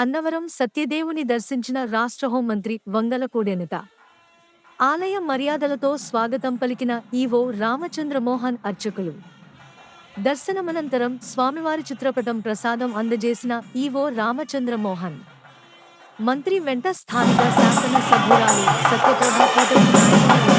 అన్నవరం సత్యదేవుని దర్శించిన రాష్ట్ర హోంమంత్రి వంగల కోడెనత. ఆలయ మర్యాదలతో స్వాగతం పలికిన ఈవో రామచంద్రమోహన్ అర్చకులు. దర్శనమనంతరం స్వామివారి చిత్రపటం ప్రసాదం అందజేసిన ఈవో రామచంద్రమోహన్. మంత్రి వెంట స్థానిక శాసన సభ్యురాలు సత్యప్రభ కూటమి నాయకులు ఉన్నారు.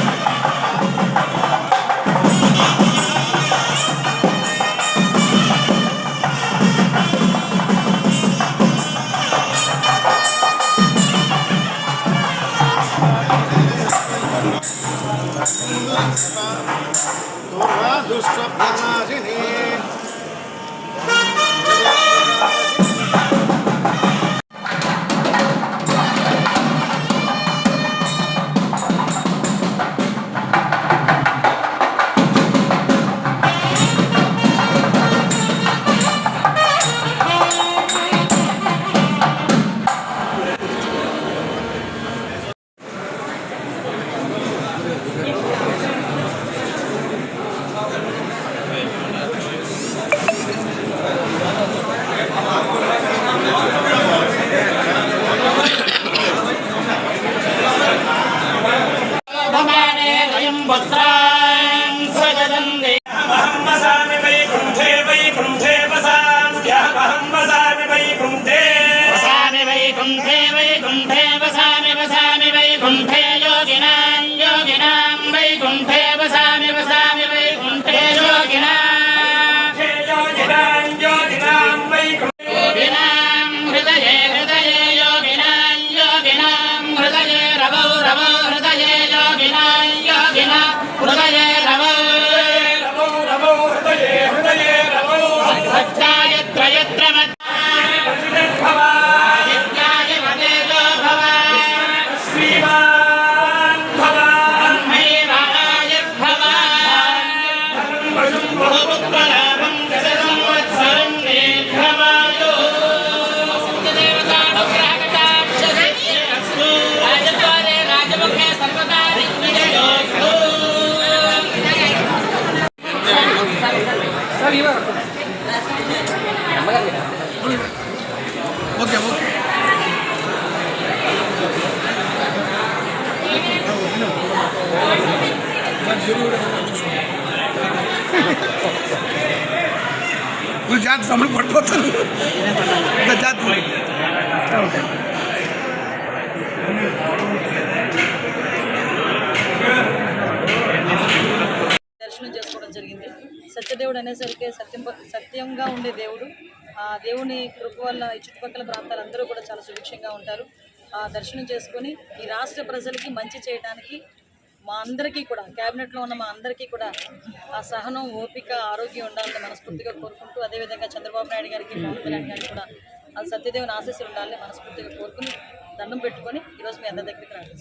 జాతి సమలు పడిపోతాను జాతి దర్శనం చేసుకోవడం జరిగింది. సత్యదేవుడు అనేసరికి సత్యంగా ఉండే దేవుడు. ఆ దేవుని కృప వల్ల ఈ చుట్టుపక్కల ప్రాంతాలందరూ కూడా చాలా సుభిక్షంగా ఉంటారు. ఆ దర్శనం చేసుకొని ఈ రాష్ట్ర ప్రజలకి మంచి చేయడానికి మా అందరికీ కూడా క్యాబినెట్లో ఉన్న మా అందరికీ కూడా ఆ సహనం, ఓపిక, ఆరోగ్యం ఉండాలని మనస్ఫూర్తిగా కోరుకుంటూ, అదేవిధంగా చంద్రబాబు నాయుడు గారికి, పవన్ కళ్యాణ్ గారికి కూడా ఆ సత్యదేవుని ఆశీస్సులు ఉండాలని మనస్ఫూర్తిగా కోరుకుని దండం పెట్టుకొని ఈరోజు మీ అందరి దగ్గరికి రావాలి.